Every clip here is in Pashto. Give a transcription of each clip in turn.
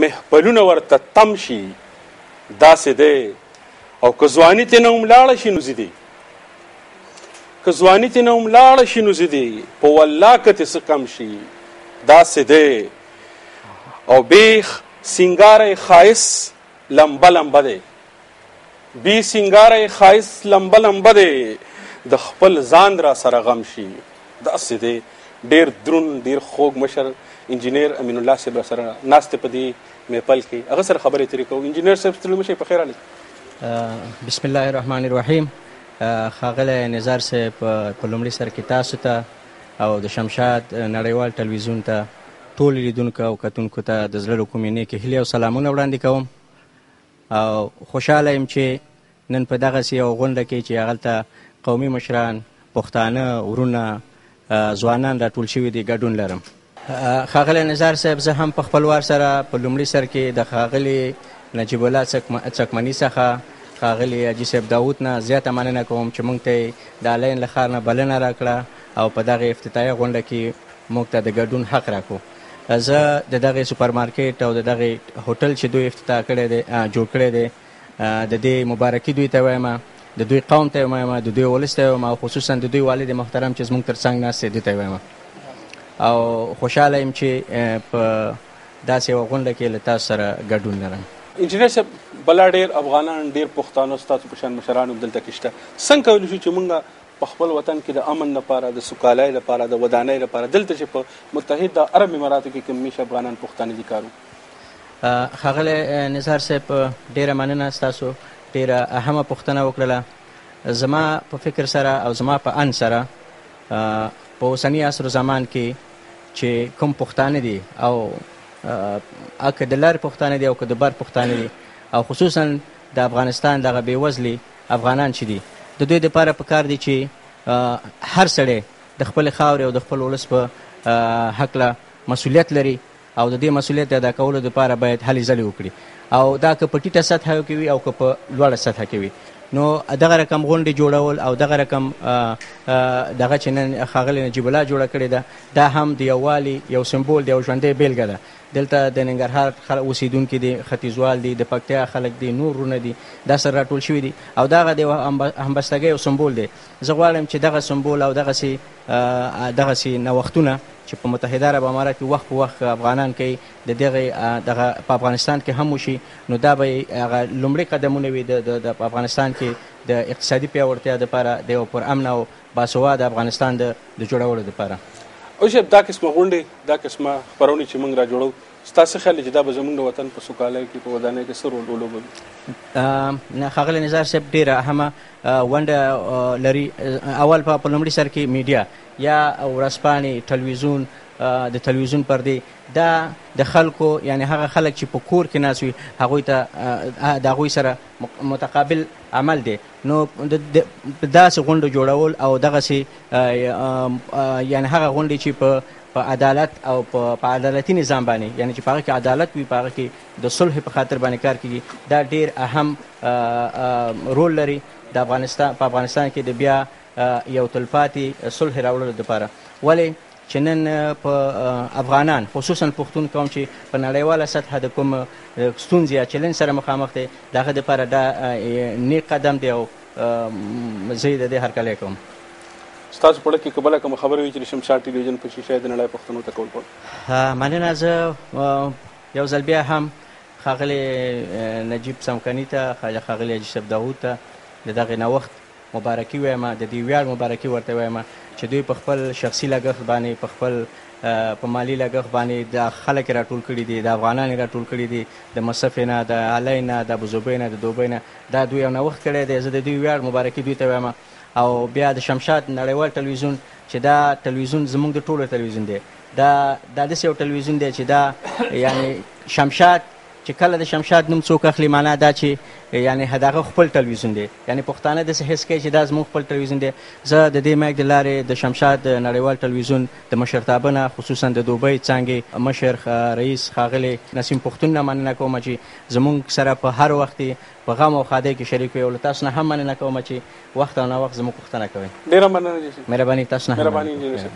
محفلونه ورته تم شي داسې دی او که ځواني ترې نه هم لاړه شي نو زه دی که ځواني ترې نه هم لاړه شي نو زه دی په والله که ترې څه کم شي داسې دی او بیخ سینګاره ښایست لمبه لمبه دی بی سینګاره ښایست لمبه لمبه دی د خپل ځان را سره غم شي داسې دی ډېر دروند ډېر خوږ مشر انجینیر امین الله صاحب را سره ناست په دې محفل کې هغه سره خبرې اترې کوو انجینیر صاحب ستړي مه شئ په خیر راغلئ بسم الله الرحمن الرحیم ښاغلی نزار صاحب په لومړي سر کې تاسو ته او د شمشاد نړیوال ټلویزیون ته ټول لیدونکو او کتونکو ته د زړه له کومې نیکې هیلې او سلامونه وړاندې کوم او خوشحاله یم چې نن په دغسې یو غونډه کې چې هغلته قومي مشران پښتانه ورونه ځوانان راټول شوي دي ګډون لرم ښاغلی نزار صاحب زه هم په خپل وار سره په لومړي سر کې د ښاغلي نجیب الله څکمني څخه ښاغلي حاجي صاحب داود نه زیاته مننه کوم چې موږ ته د الاین له ښار نه بلنه راکړه او په دغه افتتاحیه غونډه کې موږ ته د ګډون حق راکړو زه د دغې سوپر مارکیټ او د دغې هوټل چې دوی افتتاح کړی دی جوړ کړی دی د دې مبارکي دوی ته وایم د دوی قوم ته وایم د دوی ولس ته وایم او خصوصا د دوی والد محترم چې زموږ تر څنګ ناست دی دوی ته وایم او خوشحاله یم چې په داسې یوه غونډه کې له تاسو سره ګډون لرم انجینر صاحب بلا ډېر افغانان ډېر پښتانه ستاسو په شان مشران هم دلته کې شته څنګه کولی شو چې موږ په خپل وطن کې د امن لپاره د سوکالۍ لپاره د ودانۍ لپاره دلته چې په متحده عرب اماراتو کې کوم میشه افغانان پښتانه دي کارو ښاغلی نزار صاحب ډېره مننه ستاسو ډېره اهمه پوښتنه وکړله زما په فکر سره او زما په ان سره په اوسني عصر زمان کې چې کوم پښتانه دي او که د لارې پښتانه دي او که د بر پښتانه دي او خصوصا د افغانستان دغه بېوزلي افغانان چې دي د دوی دپاره پکار دي چې هر سړی د خپلې خاورې او د خپل ولس په هکله مسؤلیت لري او د دې مسؤلیت ادا کولو دپاره باید هلې ځلې وکړي او دا که په ټیټه سطحه کې وي او که په لوړه سطحه کې وي نو دغه رقم غونډې جوړول او دغه رقم دغه چې نن ښاغلي نجیب الله جوړه کړې ده دا هم د یووالي یو سمبول د یو ژوندۍ بیلګه ده دلته د ننګرهار اوسیدونکي دي ختیځوال دي د پکتیا خلک دي نور ورونه دي دا سره راټول شوي دي او دغه د همبستګۍ یو سمبول دی زه غواړم چې دغه سمبول او دغسې نوښتونه چې په متحده عرب امارات کې وخت په وخت افغانان کوي د دغه په افغانستان کې هم وشي نو دا به هغه لومړي قدمونه وي د افغانستان کې د اقتصادي پیاوړتیا دپاره د یو پرامن او باسواده افغانستان د جوړولو دپاره او صاحب دا قسمه غونډې دا قسمه خپرونې چې موږ را جوړو ستاسو خیال دی چې دا به زموږ د وطن په سوکالۍ کې په ودانۍ کې څه رول ولوبوي ښاغلی نزار صاحب ډېره اهمه ونډه لري اول په لومړي سر کې میډیا یا ورځپاڼې ټلویزیون د ټلویزیون پردې دا د خلکو یعنی هغه خلک چې په کور کې ناست وي هغوی ته د هغوی سره متقابل عمل دی نو داسې غونډه جوړول او دغسې یعنی هغه غونډې چې په عدالت او په عدالتي نظام باندې یعنی چې په هغه کې عدالت وي په هغه کې د صلح په خاطر باندې کار کېږي دا ډېر اهم رول لري په افغانستان کې د بیا یو تلپاتې صلح راوړلو دپاره ولې چې نن په افغانان خصوصا پښتون قوم چې په نړیواله سطحه د کوم ستونزې یا چلنج سره مخامخ دی د هغه دپاره دا نیک قدم دی او زه یې د دې هرکلی کوم ستاسو په اړه کې که بله کومه خبره وي چې د شمشاد ټلویزیون په شیشه د نړۍ پښتنو ته کول غواړم مننه زه یو ځل بیا هم ښاغلي نجیب څمکني ته ښاغلي حاجي صاحب داود ته د دغې نوښت مبارکي وایم د دې ویاړ مبارکي ورته وایم چې دوی په خپل شخصي لګښت باندې په خپل په مالی لګښت باندې د خلک راټول کړي دي د افغانان راټول کړي دي د مصرف نه د الی نه د ابوظبي نه د دوبۍ نه دا دوی یو نوښت کړی دی زه د دوی ویاړ مبارکي دوی ته وایم او بیا د شمشاد نړیوال ټلویزیون چې دا ټلویزیون زموږ د ټولو ټلویزیون دی دا داسې یو ټلویزیون دی چې دا یعنی شمشاد چې کله د شمشاد نوم څوک اخلي معنا دا چې یعنی هغه خپل ټلویزیون دی یعنی پښتانه داسې حس کوي چې دا زموږ خپل ټلویزیون دی زه د دې مایک د لارې د شمشاد نړیوال ټلویزیون د مشرتابه نه خصوصا د دوبۍ څانګې مشر رئیس ښاغلی نسیم پښتون نه مننه کوم چې زموږ سره په هر وخت په غم او ښادۍ کې شریک وي او له تاسو نه هم مننه کوم چې وخت او ناوخت زموږ پوښتنه کوئ ډېره مننه مهرباني تاسو نه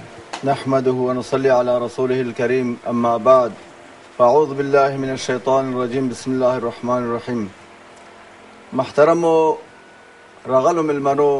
نحمده ونصلي على رسوله الكريم اما بعد أعوذ بالله من الشيطان الرجيم بسم الله الرحمن الرحيم. محترمو راغلو ملمنو